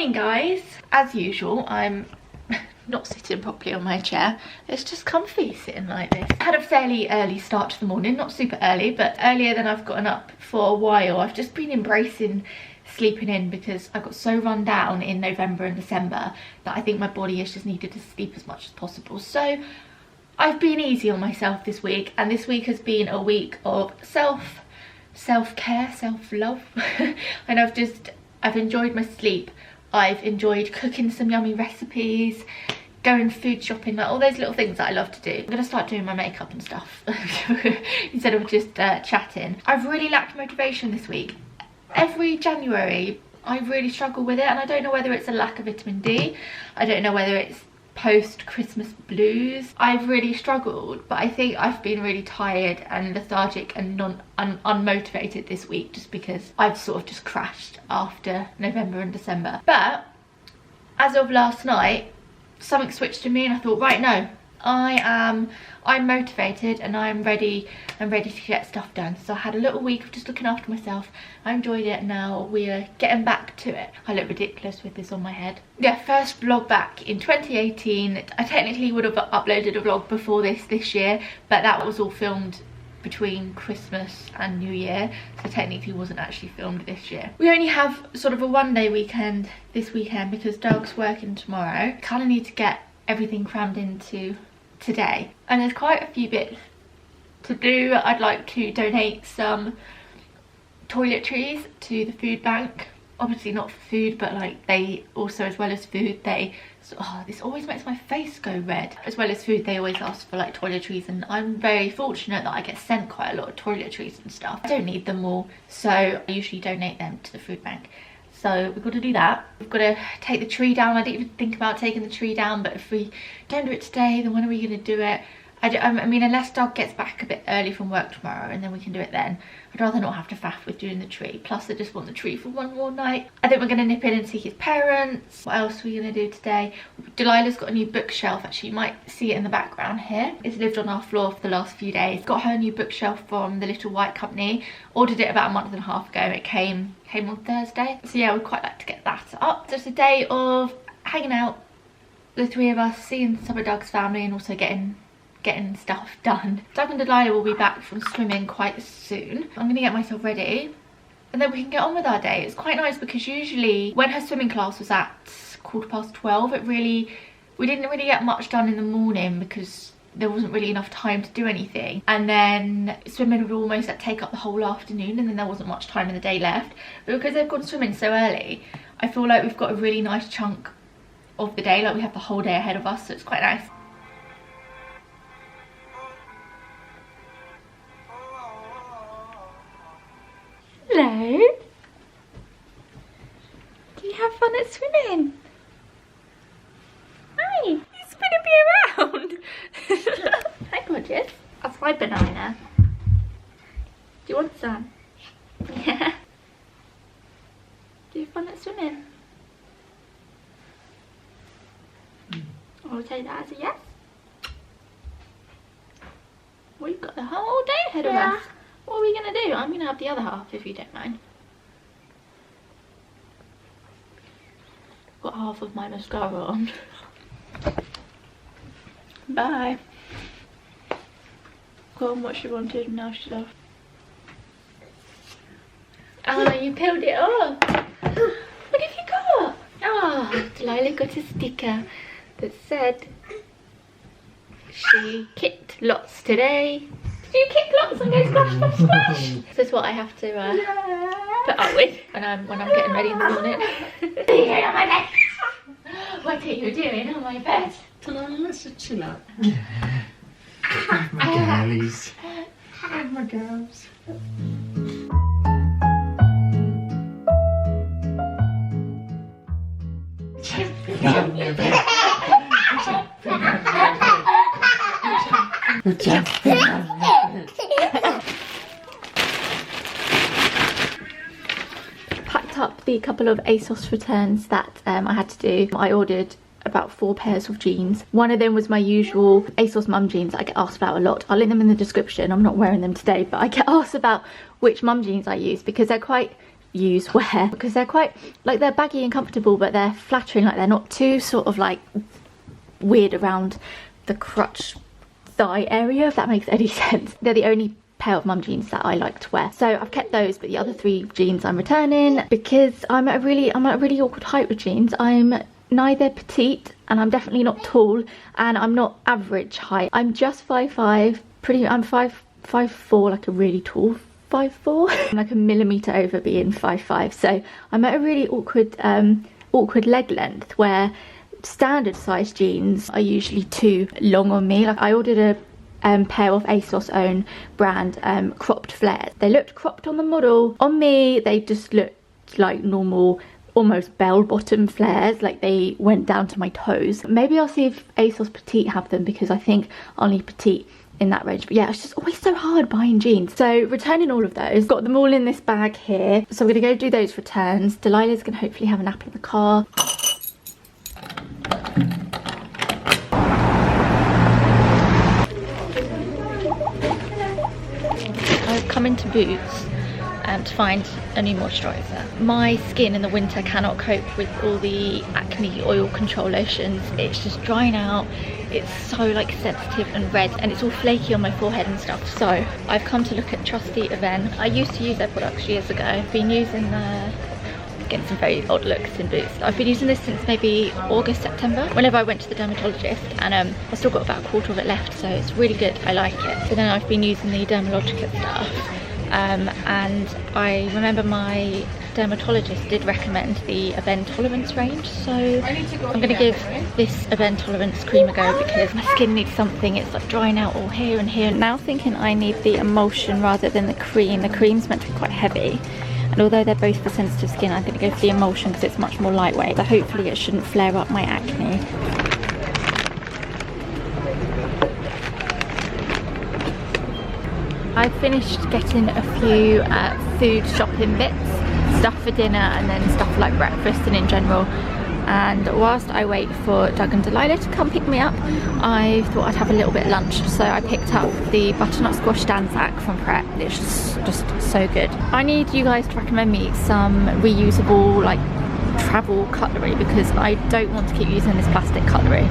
Morning guys. As usual, I'm not sitting properly on my chair. It's just comfy sitting like this. I had a fairly early start to the morning, not super early, but earlier than I've gotten up for a while. I've just been embracing sleeping in because I got so run down in November and December that I think my body has just needed to sleep as much as possible. So I've been easy on myself this week, and this week has been a week of self-care, self-love. And I've enjoyed my sleep. I've enjoyed cooking some yummy recipes, going food shopping, like all those little things that I love to do. I'm gonna start doing my makeup and stuff instead of just chatting. I've really lacked motivation this week. Every January I really struggle with it, and I don't know whether it's a lack of vitamin D, I don't know whether it's post-Christmas blues. I've really struggled, but I think I've been really tired and lethargic and unmotivated this week, just because I've sort of just crashed after November and December. But as of last night, something switched in me and I thought, right, no, I'm motivated and I'm ready to get stuff done. So I had a little week of just looking after myself. I enjoyed it. Now we're getting back to it. I look ridiculous with this on my head. Yeah, first vlog back in 2018. I technically would have uploaded a vlog before this year, but that was all filmed between Christmas and New Year, so technically wasn't actually filmed this year. We only have sort of a one-day weekend this weekend because Doug's working tomorrow. Kind of need to get everything crammed into today, and there's quite a few bits to do. I'd like to donate some toiletries to the food bank. Obviously not for food, but like they also, as well as food, they this always makes my face go red. As well as food, they always ask for like toiletries, and I'm very fortunate that I get sent quite a lot of toiletries and stuff. I don't need them all, so I usually donate them to the food bank. So we've got to do that. We've got to take the tree down. I didn't even think about taking the tree down, but if we don't do it today, then when are we going to do it? I mean, unless Doug gets back a bit early from work tomorrow and then we can do it then. I'd rather not have to faff with doing the tree. Plus I just want the tree for one more night. I think we're going to nip in and see his parents. What else are we going to do today? Delilah's got a new bookshelf. Actually, you might see it in the background here. It's lived on our floor for the last few days. Got her new bookshelf from the Little White Company. Ordered it about a month and a half ago. It came on Thursday. So yeah, we'd quite like to get that up. Just a day of hanging out, the three of us, seeing some of Doug's family, and also getting stuff done. Doug and Delilah will be back from swimming quite soon. I'm gonna get myself ready and then we can get on with our day. It's quite nice because usually when her swimming class was at 12:15, we didn't really get much done in the morning because there wasn't really enough time to do anything, and then swimming would almost take up the whole afternoon, and then there wasn't much time in the day left. But because they've gone swimming so early, I feel like we've got a really nice chunk of the day, like we have the whole day ahead of us, so it's quite nice. Hello. Do you have fun at swimming? Hi. You spinning me around. Hi, gorgeous. That's my banana. Do you want some? Yeah. Do you have fun at swimming? I'll take that as a yes. We've got the whole day ahead of us. What are we going to do? I'm going to have the other half if you don't mind. Got half of my mascara on. Bye. Go on, what she wanted, and now she's off. Oh, you peeled it off. What have you got? Oh, Delilah got a sticker that said she kicked lots today. Did you kick lots and go splash, splash, splash? This is what I have to put up with when I'm getting ready in the morning. What are you doing on my bed? What are you doing on my bed? Delilah, let's just chill out. My girlies. My girls. Packed up the couple of ASOS returns that I had to do. I ordered about 4 pairs of jeans. One of them was my usual ASOS mum jeans I get asked about a lot. I'll link them in the description. I'm not wearing them today, but I get asked about which mum jeans I use because they're quite use wear, because they're quite, like, they're baggy and comfortable, but they're flattering. Like, they're not too sort of like weird around the crotch thigh area, if that makes any sense. They're the only pair of mum jeans that I like to wear, so I've kept those, but the other 3 jeans I'm returning because I'm at a really awkward height with jeans. I'm neither petite, and I'm definitely not tall, and I'm not average height. I'm just 5'5", I'm 5'4", like a really tall 5'4", I'm like a millimetre over being 5'5", so I'm at a really awkward leg length, where standard size jeans are usually too long on me. Like, I ordered a pair of ASOS own brand cropped flares. They looked cropped on the model. On me, they just looked like normal, almost bell-bottom flares, like they went down to my toes. Maybe I'll see if ASOS Petite have them, because I think I'll need Petite in that range. But yeah, it's just always so hard buying jeans. So returning all of those, got them all in this bag here. So I'm gonna go do those returns. Delilah's gonna hopefully have a nap in the car. I've come into Boots to find a new moisturiser. My skin in the winter cannot cope with all the acne oil control lotions. It's just drying out. It's so like sensitive and red, and it's all flaky on my forehead and stuff. So I've come to look at trusty Aven. I used to use their products years ago. I've been using getting some very odd looks in Boots. I've been using this since maybe August, September, whenever I went to the dermatologist, and I've still got about a quarter of it left, so it's really good. I like it. So then I've been using the Dermalogica stuff, and I remember my dermatologist did recommend the Aven Tolerance range, so I'm going to give this Aven Tolerance cream a go, because my skin needs something. It's like drying out all here and here. Now thinking I need the emulsion rather than the cream. The cream's meant to be quite heavy, and although they're both for sensitive skin, I'm going to go for the emulsion because it's much more lightweight, so hopefully it shouldn't flare up my acne. I finished getting a few food shopping bits, stuff for dinner and then stuff for like breakfast and in general. And whilst I wait for Doug and Delilah to come pick me up, I thought I'd have a little bit of lunch. So I picked up the butternut squash Danzak from Pret. It's just so good. I need you guys to recommend me some reusable like travel cutlery, because I don't want to keep using this plastic cutlery.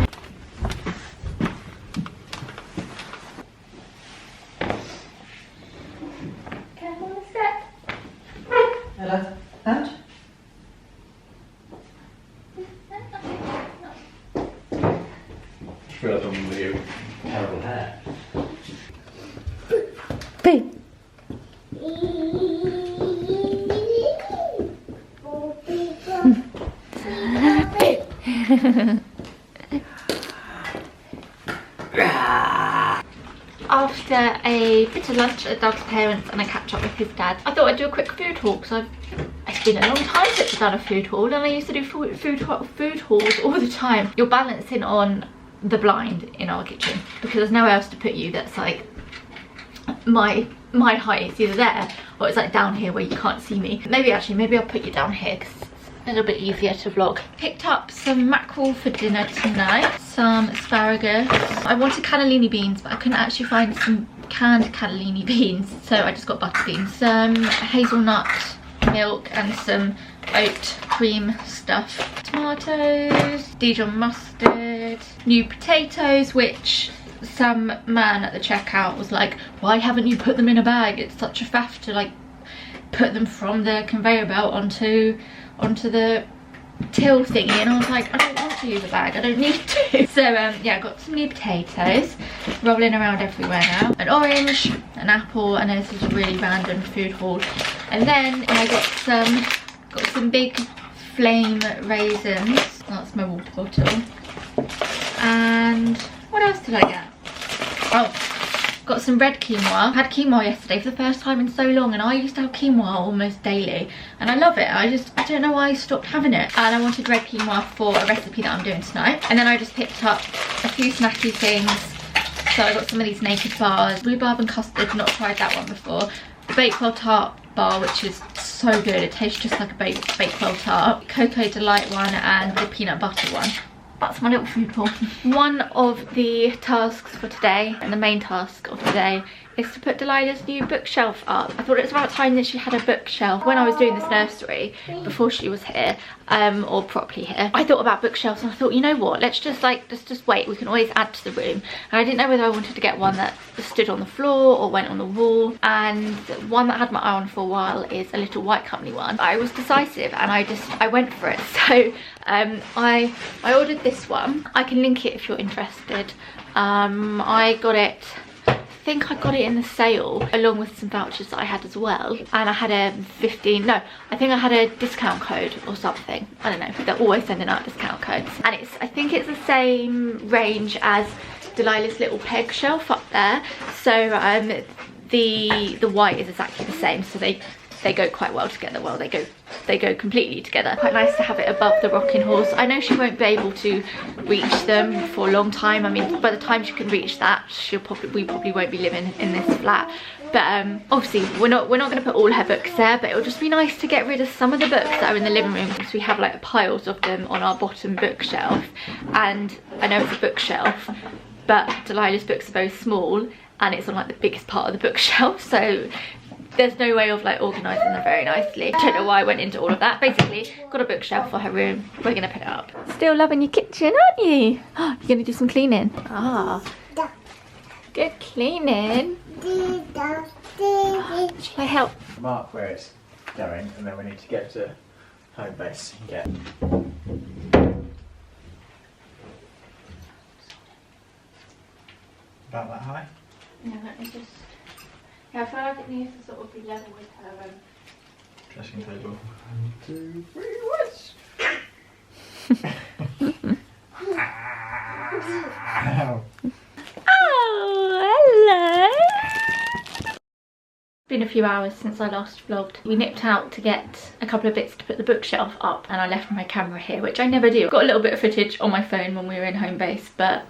Hello, and? I realised I'm with you. Terrible hair. Babe. After a bit of lunch at Doug's parents and a catch up with his dad, I thought I'd do a quick food haul, because it's been a long time since I've done a food haul, and I used to do food hauls all the time. You're balancing on the blind in our kitchen, because there's nowhere else to put you that's like my height. It's either there or it's like down here where you can't see me. Maybe I'll put you down here because it's a little bit easier to vlog. Picked up some mackerel for dinner tonight, some asparagus. I wanted cannellini beans, but I couldn't actually find some canned cannellini beans, so I just got butter beans. Some hazelnut milk and some oat cream stuff. Tomatoes, Dijon mustard, new potatoes, which some man at the checkout was like, why haven't you put them in a bag? It's such a faff to like put them from the conveyor belt onto the till thingy. And I was like, I don't want to use a bag, I don't need to. So yeah, I got some new potatoes rolling around everywhere now, an orange, an apple, and then this is a really random food haul. And then I got some big flame raisins. That's my water bottle. And what else did I get? Oh, got some red quinoa. I had quinoa yesterday for the first time in so long, and I used to have quinoa almost daily, and I love it. I don't know why I stopped having it. And I wanted red quinoa for a recipe that I'm doing tonight. And then I just picked up a few snacky things. So I got some of these naked bars, rhubarb and custard, not tried that one before. The Bakewell tart bar, which is so good, it tastes just like a Bakewell tart. Cocoa Delight one and the peanut butter one. That's my little food haul. One of the tasks for today, and the main task of today, is to put Delilah's new bookshelf up. I thought it was about time that she had a bookshelf. When I was doing this nursery, before she was here, or properly here, I thought about bookshelves and I thought, you know what, let's just wait, we can always add to the room. And I didn't know whether I wanted to get one that stood on the floor or went on the wall, and one that I had my eye on for a while is a Little White Company one. I was decisive and I went for it. So I ordered this one. I can link it if you're interested. I got it, I think I got it in the sale along with some vouchers that I had as well, and I had a I think I had a discount code or something. I don't know, they're always sending out discount codes, and I think it's the same range as Delilah's little peg shelf up there. So the white is exactly the same, so they go quite well together. Well, they go completely together. Quite nice to have it above the rocking horse. I know she won't be able to reach them for a long time. I mean, by the time she can reach that, we probably won't be living in this flat. But obviously we're not going to put all her books there, but it'll just be nice to get rid of some of the books that are in the living room, because we have like piles of them on our bottom bookshelf. And I know it's a bookshelf, but Delilah's books are very small and it's on like the biggest part of the bookshelf, so there's no way of like organising them very nicely. I don't know why I went into all of that. Basically, got a bookshelf for her room. We're gonna put it up. Still loving your kitchen, aren't you? Oh, you're gonna do some cleaning. Ah, good cleaning. Shall I help? Mark where it's going, and then we need to get to home base and get. About that high? Yeah, let me just. Yeah, I feel like it needs to sort of be level with her Dressing table. 1, 2, 3, Ow. Oh, hello! Been a few hours since I last vlogged. We nipped out to get a couple of bits to put the bookshelf up, and I left my camera here, which I never do. Got a little bit of footage on my phone when we were in home base, but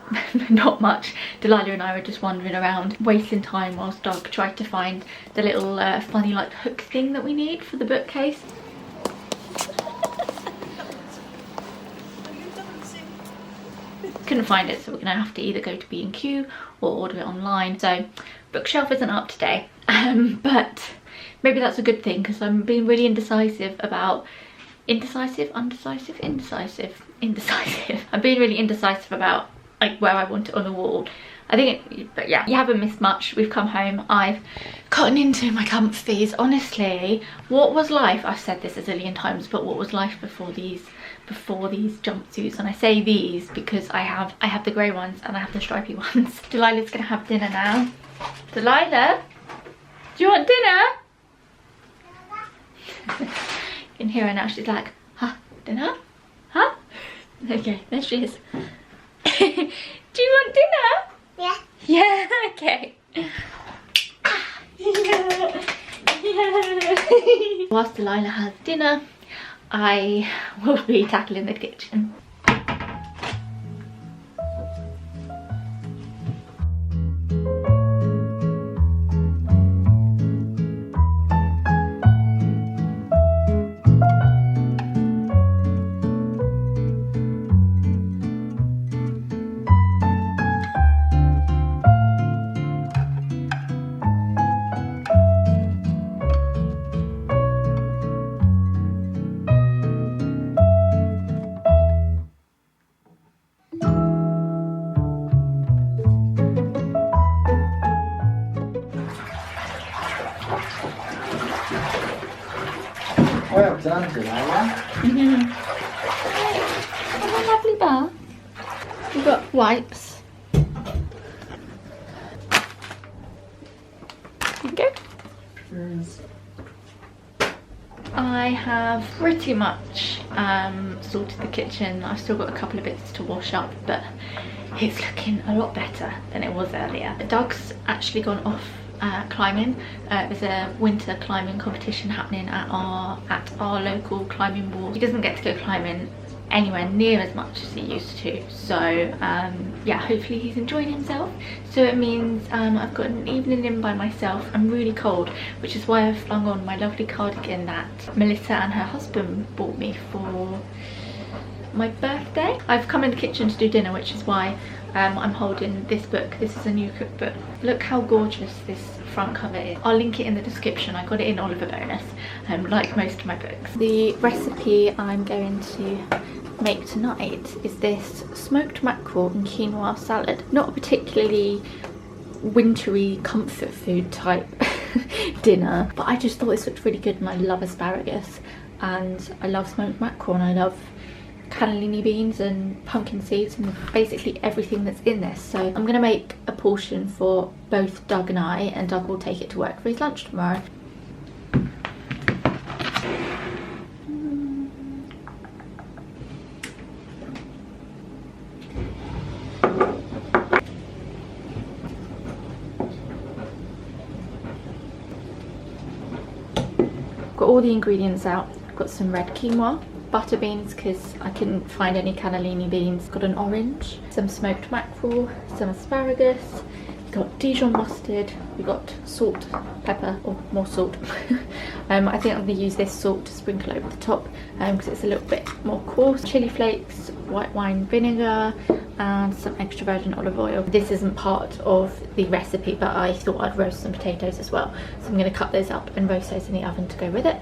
not much. Delilah and I were just wandering around, wasting time whilst Doug tried to find the little funny like hook thing that we need for the bookcase. Couldn't find it, so we're gonna have to either go to B&Q or order it online. So bookshelf isn't up today, but maybe that's a good thing, because I'm being really indecisive about indecisive. I'm being really indecisive about like where I want it on the wall. I think but yeah, you haven't missed much. We've come home, I've gotten into my comfies. Honestly, what was life? I've said this a zillion times, but what was life before these jumpsuits? And I say these because I have the grey ones and I have the stripy ones. Delilah's gonna have dinner now. Delilah, do you want dinner? You can hear her now, she's like, huh, dinner? Huh? Okay, there she is. Do you want dinner? Yeah. Yeah, okay. Yeah. Whilst Delilah has dinner, I will be tackling the kitchen. Well done, Delilah. Oh, lovely bar. We've got wipes. There you go. Cheers. I have pretty much sorted the kitchen. I've still got a couple of bits to wash up, but it's looking a lot better than it was earlier. Doug's actually gone off climbing. There's a winter climbing competition happening at our local climbing wall. He doesn't get to go climbing anywhere near as much as he used to, so yeah, hopefully he's enjoying himself. So it means I've got an evening in by myself. I'm really cold, which is why I've flung on my lovely cardigan that Melissa and her husband bought me for my birthday. I've come in the kitchen to do dinner, which is why I'm holding this book. This is a new cookbook. Look how gorgeous this front cover is. I'll link it in the description. I got it in Oliver Bonus, like most of my books. The recipe I'm going to make tonight is this smoked mackerel and quinoa salad. Not a particularly wintry comfort food type dinner, but I just thought this looked really good, and I love asparagus and I love smoked mackerel and I love cannellini beans and pumpkin seeds and basically everything that's in this. So I'm going to make a portion for both Doug and I, and Doug will take it to work for his lunch tomorrow. Got all the ingredients out. I've got some red quinoa, butter beans because I couldn't find any cannellini beans, got an orange, some smoked mackerel, some asparagus, got Dijon mustard, we got salt, pepper, or more salt. I think I'm going to use this salt to sprinkle over the top because it's a little bit more coarse. Chili flakes, white wine vinegar, and some extra virgin olive oil. This isn't part of the recipe, but I thought I'd roast some potatoes as well. So I'm going to cut those up and roast those in the oven to go with it.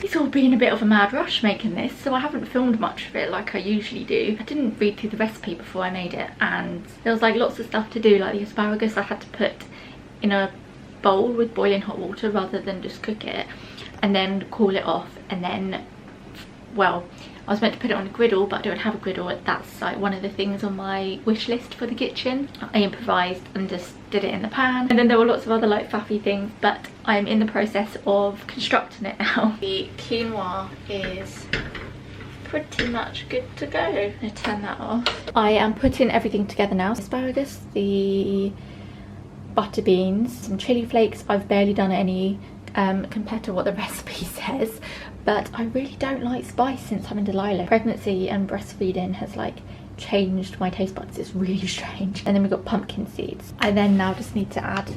It's all been a bit of a mad rush making this, so I haven't filmed much of it like I usually do. I didn't read through the recipe before I made it, and there was like lots of stuff to do, like the asparagus I had to put in a bowl with boiling hot water rather than just cook it and then cool it off, and then, well, I was meant to put it on a griddle, but I don't have a griddle. That's like one of the things on my wish list for the kitchen. I improvised and just did it in the pan. And then there were lots of other like faffy things, but I'm in the process of constructing it now. The quinoa is pretty much good to go. I'm gonna turn that off. I am putting everything together now. Asparagus, the butter beans, some chili flakes. I've barely done any compared to what the recipe says, but I really don't like spice since having Delilah. Pregnancy and breastfeeding has like changed my taste buds. It's really strange. And then we've got pumpkin seeds. I then now just need to add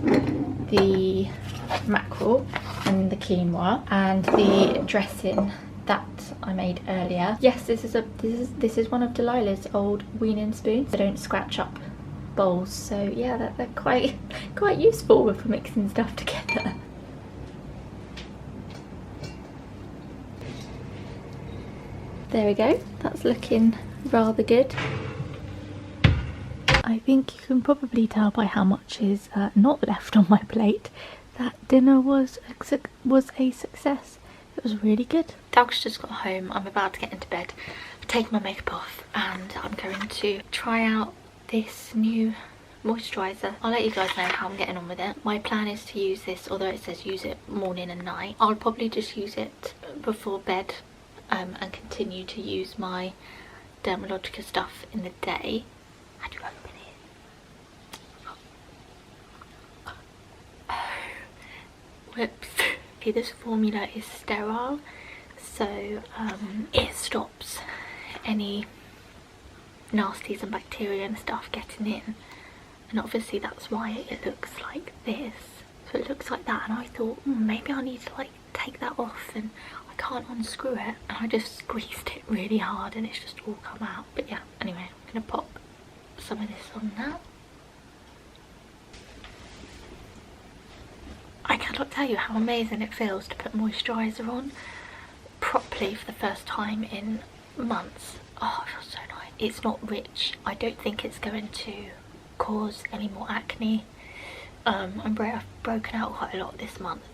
the mackerel and the quinoa and the dressing that I made earlier. Yes, this is one of Delilah's old weaning spoons. They don't scratch up bowls, so yeah, they're quite useful for mixing stuff together. There we go, that's looking rather good. I think you can probably tell by how much is not left on my plate that dinner was a success. It was really good. Doug's just got home, I'm about to get into bed. I've taken my makeup off and I'm going to try out this new moisturiser. I'll let you guys know how I'm getting on with it. My plan is to use this, although it says use it morning and night. I'll probably just use it before bed and continue to use my Dermalogica stuff in the day. How do you open it? Oh, whoops. Okay, this formula is sterile, so it stops any nasties and bacteria and stuff getting in, and obviously that's why it looks like this. So it looks like that, and I thought maybe I need to like take that off, and I can't unscrew it, and I just squeezed it really hard and it's just all come out. But yeah, anyway, I'm gonna pop some of this on now. I cannot tell you how amazing it feels to put moisturiser on properly for the first time in months. Oh, it feels so nice. It's not rich. I don't think it's going to cause any more acne. I've broken out quite a lot this month.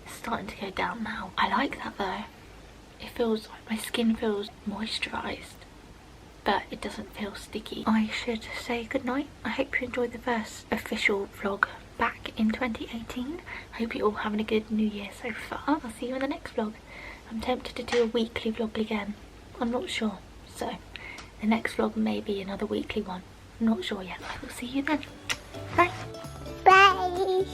It's starting to go down now. I like that though. It feels like my skin feels moisturised, but it doesn't feel sticky. I should say goodnight. I hope you enjoyed the first official vlog back in 2018. I hope you're all having a good new year so far. I'll see you in the next vlog. I'm tempted to do a weekly vlog again. I'm not sure. So the next vlog may be another weekly one. I'm not sure yet. I will see you then. Bye. Bye.